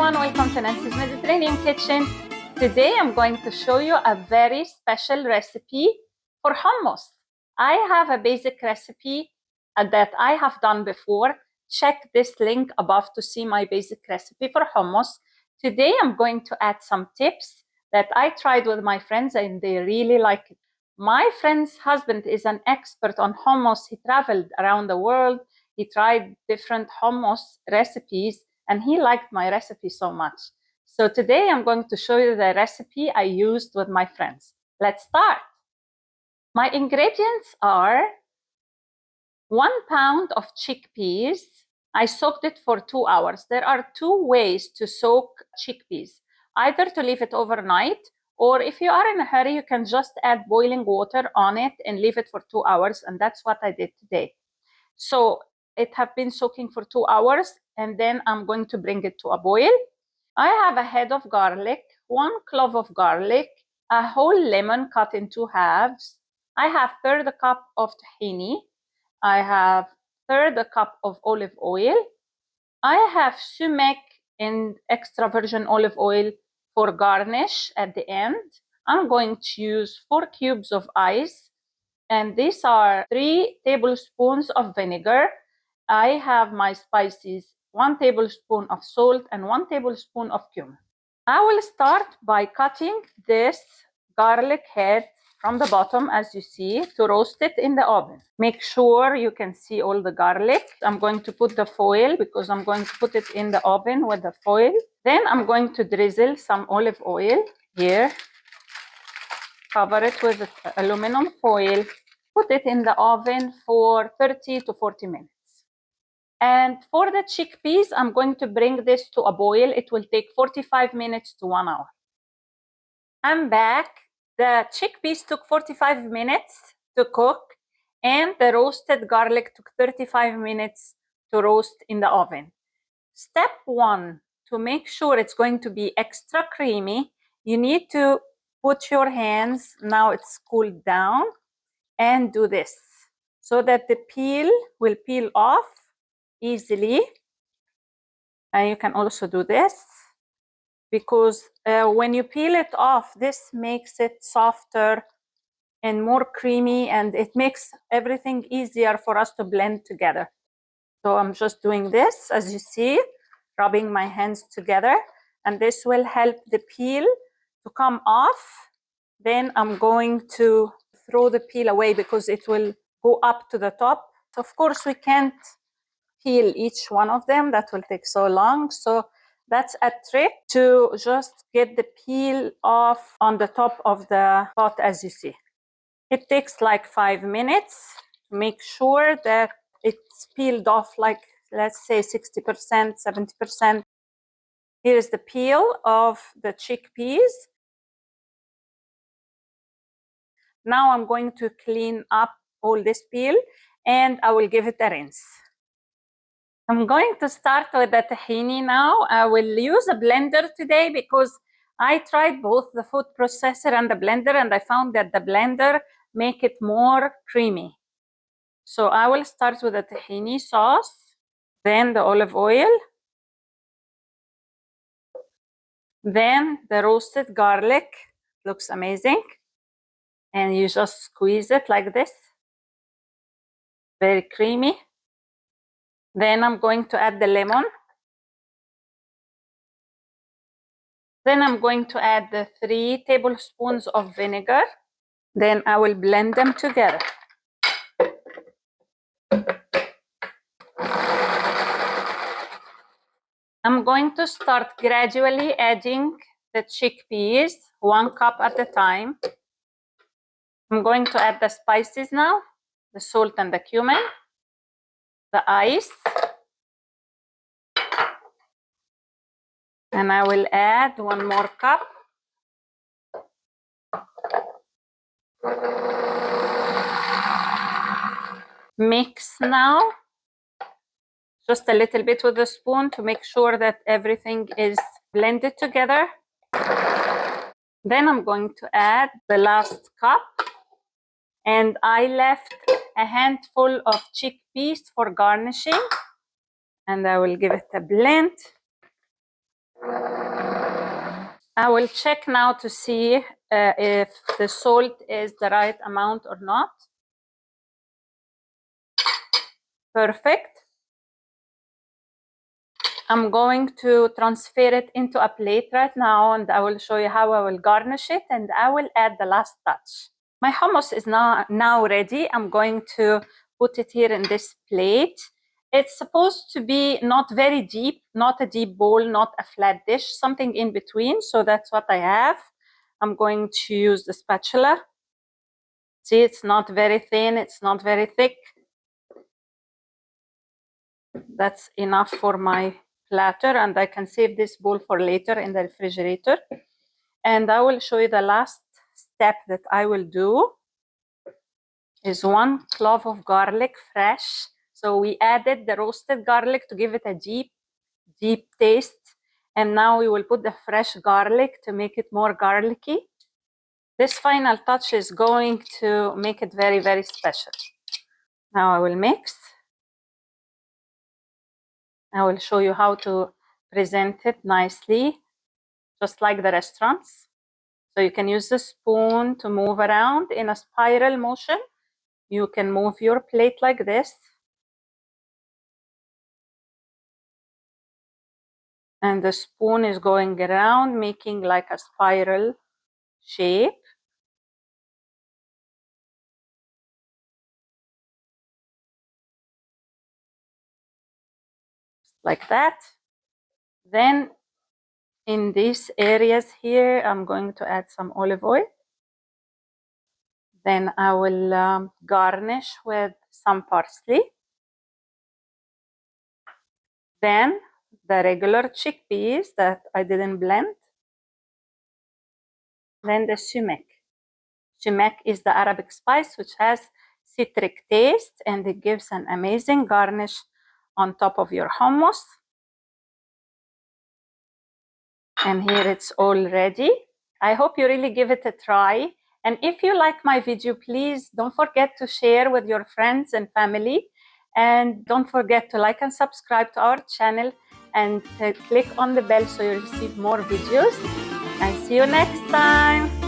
everyone, welcome to Nancy's Mediterranean Kitchen. Today I'm going to show you a very special recipe for hummus. I have a basic recipe that I have done before. Check this link above to see my basic recipe for hummus. Today I'm going to add some tips that I tried with my friends and they really like it. My friend's husband is an expert on hummus. He traveled around the world. He tried different hummus recipes and he liked my recipe so much. So today I'm going to show you the recipe I used with my friends. Let's start. My ingredients are 1 pound of chickpeas. I soaked it for 2 hours. There are 2 ways to soak chickpeas. Either to leave it overnight, or if you are in a hurry, you can just add boiling water on it and leave it for 2 hours. And that's what I did today. So it have been soaking for 2 hours, and then I'm going to bring it to a boil. I have a head of garlic, 1 clove of garlic, a whole lemon cut in 2 halves. I have 1/3 cup of tahini. I have 1/3 cup of olive oil. I have Sumac and extra virgin olive oil for garnish at the end. I'm going to use 4 cubes of ice. And these are 3 tablespoons of vinegar. I have my spices, 1 tablespoon of salt and 1 tablespoon of cumin. I will start by cutting this garlic head from the bottom, as you see, to roast it in the oven. Make sure you can see all the garlic. I'm going to put the foil because I'm going to put it in the oven with the foil. Then I'm going to drizzle some olive oil here. Cover it with aluminum foil. Put it in the oven for 30 to 40 minutes. And for the chickpeas, I'm going to bring this to a boil. It will take 45 minutes to 1 hour. I'm back. The chickpeas took 45 minutes to cook, and the roasted garlic took 35 minutes to roast in the oven. Step 1, to make sure it's going to be extra creamy, you need to put your hands, now it's cooled down, and do this so that the peel will peel off easily. And you can also do this because when you peel it off, this makes it softer and more creamy, and it makes everything easier for us to blend together. So I'm just doing this, as you see, rubbing my hands together, and this will help the peel to come off. Then I'm going to throw the peel away because it will go up to the top. Of course, we can't peel each one of them. That will take so long. So that's a trick to just get the peel off on the top of the pot, as you see. It takes like 5 minutes. Make sure that it's peeled off like, let's say 60%, 70%. Here's the peel of the chickpeas. Now I'm going to clean up all this peel and I will give it a rinse. I'm going to start with the tahini now. I will use a blender today because I tried both the food processor and the blender, and I found that the blender make it more creamy. So I will start with the tahini sauce, then the olive oil, then the roasted garlic. Looks amazing. And you just squeeze it like this. Very creamy. Then I'm going to add the lemon. Then I'm going to add the 3 tablespoons of vinegar. Then I will blend them together. I'm going to start gradually adding the chickpeas, 1 cup at a time. I'm going to add the spices now, the salt and the cumin, the ice, and I will add 1 more cup. Mix now, just a little bit with a spoon to make sure that everything is blended together. Then I'm going to add the last cup, and I left a handful of chickpeas for garnishing, and I will give it a blend. I will check now to see if the salt is the right amount or not. Perfect. I'm going to transfer it into a plate right now, and I will show you how I will garnish it, and I will add the last touch. My hummus is now ready. I'm going to put it here in this plate. It's supposed to be not very deep, not a deep bowl, not a flat dish, something in between. So that's what I have. I'm going to use the spatula. See, it's not very thin, it's not very thick. That's enough for my platter, and I can save this bowl for later in the refrigerator. And I will show you the last step that I will do is 1 clove of garlic fresh. So we added the roasted garlic to give it a deep taste. And now we will put the fresh garlic to make it more garlicky. This final touch is going to make it very, very special. Now I will mix. I will show you how to present it nicely, just like the restaurants. So you can use the spoon to move around in a spiral motion. You can move your plate like this. And the spoon is going around, making like a spiral shape. Like that. Then in these areas here, I'm going to add some olive oil. Then I will garnish with some parsley. Then the regular chickpeas that I didn't blend. Then the sumac. Sumac is the Arabic spice which has citric taste, and it gives an amazing garnish on top of your hummus. And here it's all ready. I hope you really give it a try. And if you like my video, please don't forget to share with your friends and family. And don't forget to like and subscribe to our channel and click on the bell so you receive more videos. And see you next time.